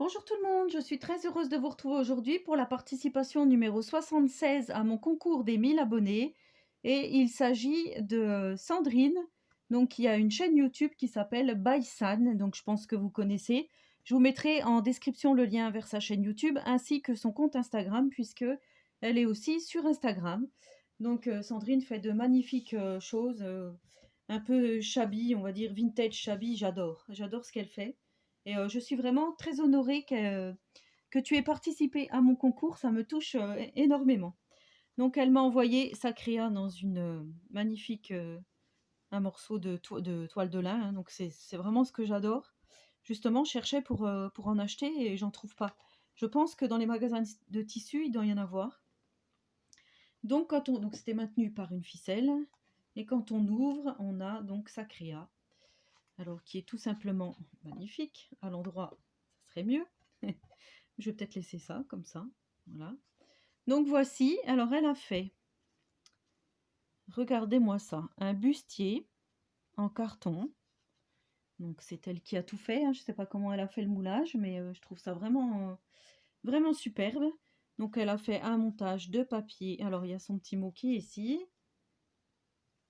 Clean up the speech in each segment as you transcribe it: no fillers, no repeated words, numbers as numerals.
Bonjour tout le monde, je suis très heureuse de vous retrouver aujourd'hui pour la participation numéro 76 à mon concours des 1000 abonnés. Et il s'agit de Sandrine, donc qui a une chaîne YouTube qui s'appelle Baisan, donc je pense que vous connaissez. Je vous mettrai en description le lien vers sa chaîne YouTube ainsi que son compte Instagram puisque elle est aussi sur Instagram. Donc Sandrine fait de magnifiques choses, un peu shabby, on va dire vintage shabby, j'adore ce qu'elle fait. Et je suis vraiment très honorée que tu aies participé à mon concours, ça me touche énormément. Donc elle m'a envoyé sa créa dans une magnifique, un morceau de toile de lin, hein, donc c'est vraiment ce que j'adore. Justement, je cherchais pour en acheter et j'en trouve pas. Je pense que dans les magasins de tissus, il doit y en avoir. Donc c'était maintenu par une ficelle et quand on ouvre, on a donc sa créa. Alors qui est tout simplement magnifique. À l'endroit, ça serait mieux. Je vais peut-être laisser ça comme ça. Voilà. Donc voici, alors elle a fait, regardez-moi ça, un bustier en carton. Donc c'est elle qui a tout fait, hein. Je ne sais pas comment elle a fait le moulage, mais je trouve ça vraiment superbe. Donc elle a fait un montage de papier. Alors il y a son petit mot qui est ici.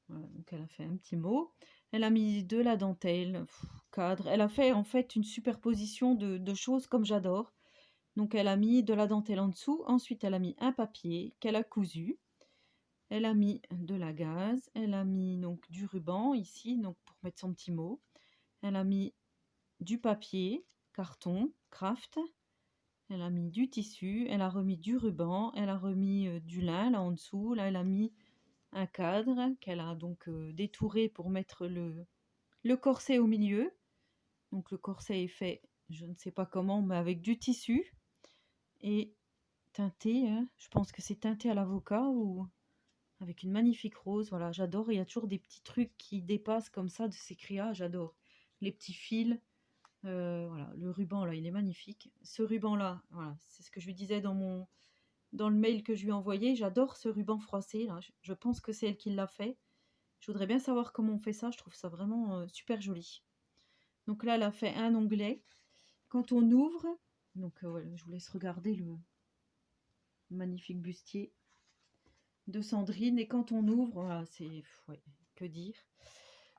Voilà, donc elle a fait un petit mot. Elle a mis de la dentelle, cadre. Elle a fait en fait une superposition de choses comme j'adore. Donc elle a mis de la dentelle en dessous. Ensuite elle a mis un papier qu'elle a cousu. Elle a mis de la gaze. Elle a mis donc du ruban ici donc pour mettre son petit mot. Elle a mis du papier, carton, craft. Elle a mis du tissu. Elle a remis du ruban. Elle a remis du lin là en dessous. Là elle a mis un cadre qu'elle a donc détouré pour mettre le corset au milieu. Donc le corset est fait, je ne sais pas comment, mais avec du tissu et teinté, hein. Je pense que c'est teinté à l'avocat ou avec une magnifique rose. Voilà, j'adore. Il y a toujours des petits trucs qui dépassent comme ça de ces créas, j'adore. Les petits fils, voilà, le ruban là, il est magnifique. Ce ruban là, voilà, c'est ce que je lui disais dans le mail que je lui ai envoyé. J'adore ce ruban froissé là. Je pense que c'est elle qui l'a fait. Je voudrais bien savoir comment on fait ça. Je trouve ça vraiment super joli. Donc là, elle a fait un onglet. Quand on ouvre, donc voilà, je vous laisse regarder le magnifique bustier de Sandrine. Et quand on ouvre, voilà, c'est ouais, que dire.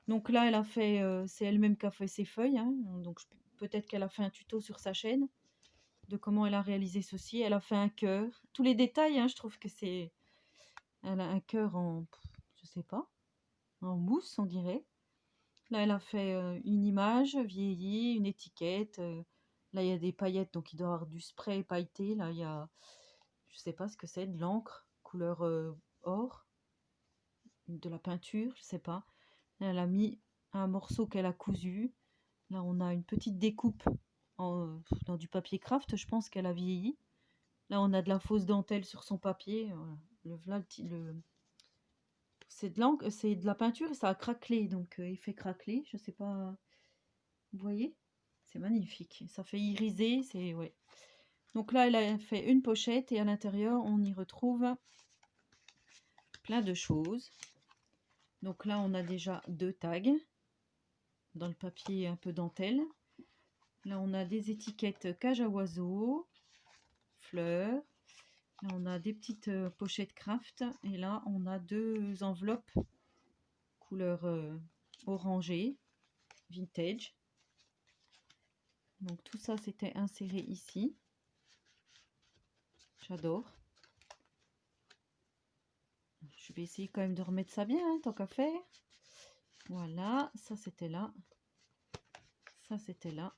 Donc là, elle a fait, c'est elle-même qui a fait ses feuilles, hein. Donc peut-être qu'elle a fait un tuto sur sa chaîne de comment elle a réalisé ceci. Elle a fait un cœur. Tous les détails, hein, je trouve que c'est. Elle a un cœur en, je sais pas, en mousse, on dirait. Là, elle a fait une image vieillie, une étiquette. Là, il y a des paillettes, donc il doit y avoir du spray pailleté. Là, il y a, je sais pas ce que c'est, de l'encre couleur or, de la peinture, je sais pas. Là, elle a mis un morceau qu'elle a cousu. Là, on a une petite découpe dans du papier craft, je pense qu'elle a vieilli. Là, on a de la fausse dentelle sur son papier. Voilà. C'est de l'encre, c'est de la peinture et ça a craquelé, donc il fait craqueler. Je sais pas, vous voyez? C'est magnifique. Ça fait iriser, c'est ouais. Donc là, elle a fait une pochette et à l'intérieur, on y retrouve plein de choses. Donc là, on a déjà 2 tags dans le papier un peu dentelle. Là, on a des étiquettes cage à oiseaux, fleurs. Là, on a des petites pochettes craft. Et là, on a 2 enveloppes couleur orangée, vintage. Donc tout ça, c'était inséré ici. J'adore. Je vais essayer quand même de remettre ça bien, hein, tant qu'à faire. Voilà, ça c'était là. Ça c'était là.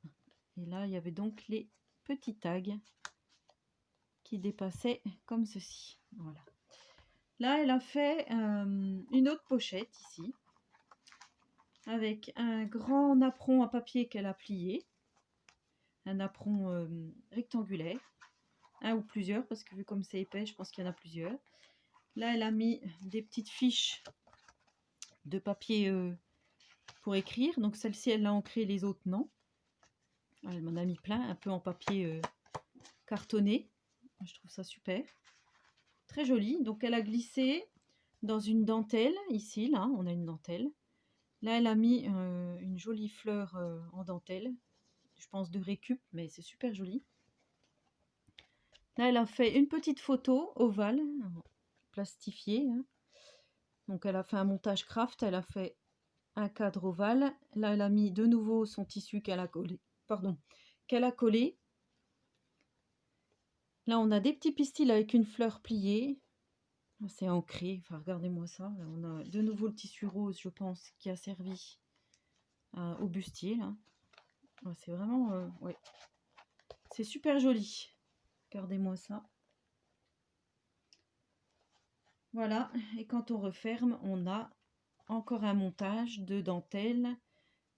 Et là, il y avait donc les petits tags qui dépassaient comme ceci. Voilà. Là, elle a fait une autre pochette ici. Avec un grand napperon à papier qu'elle a plié. Un napperon rectangulaire. Un ou plusieurs, parce que vu comme c'est épais, je pense qu'il y en a plusieurs. Là, elle a mis des petites fiches de papier pour écrire. Donc celle-ci, elle l'a ancrée, les autres non. Elle m'en a mis plein, un peu en papier cartonné. Je trouve ça super. Très joli. Donc elle a glissé dans une dentelle. Ici, là, on a une dentelle. Là, elle a mis une jolie fleur en dentelle. je pense, de récup, mais c'est super joli. Là, elle a fait une petite photo ovale, plastifiée, hein. Donc, elle a fait un montage craft, elle a fait un cadre ovale. Là, elle a mis de nouveau son tissu qu'elle a collé. Pardon, qu'elle a collé. Là, on a des petits pistils avec une fleur pliée. C'est ancré. Enfin, regardez-moi ça. Là, on a de nouveau le tissu rose, je pense, qui a servi au bustier. Là, ouais, c'est vraiment... ouais. C'est super joli. Regardez-moi ça. Voilà. Et quand on referme, on a encore un montage de dentelle,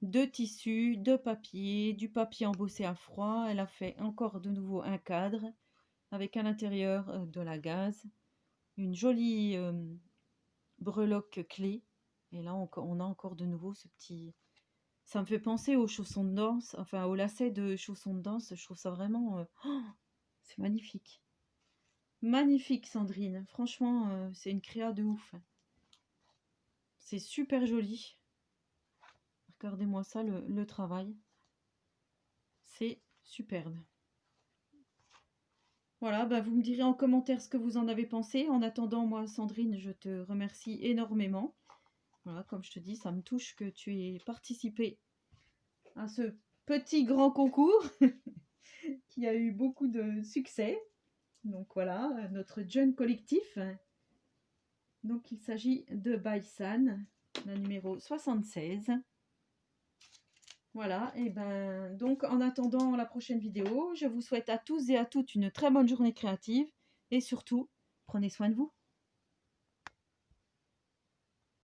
de tissu, de papier, du papier embossé à froid. Elle a fait encore de nouveau un cadre avec à l'intérieur de la gaze, une jolie breloque clé. Et là, on a encore de nouveau ce petit... Ça me fait penser aux chaussons de danse, enfin aux lacets de chaussons de danse. Je trouve ça vraiment... oh, c'est magnifique. Magnifique, Sandrine. Franchement, c'est une créa de ouf. C'est super joli. Regardez-moi ça, le travail. C'est superbe. Voilà, bah vous me direz en commentaire ce que vous en avez pensé. En attendant, moi, Sandrine, je te remercie énormément. Voilà, comme je te dis, ça me touche que tu aies participé à ce petit grand concours qui a eu beaucoup de succès. Donc voilà, notre jeune collectif. Donc il s'agit de Baisan, la numéro 76. Voilà, et ben donc en attendant la prochaine vidéo, je vous souhaite à tous et à toutes une très bonne journée créative et surtout, prenez soin de vous.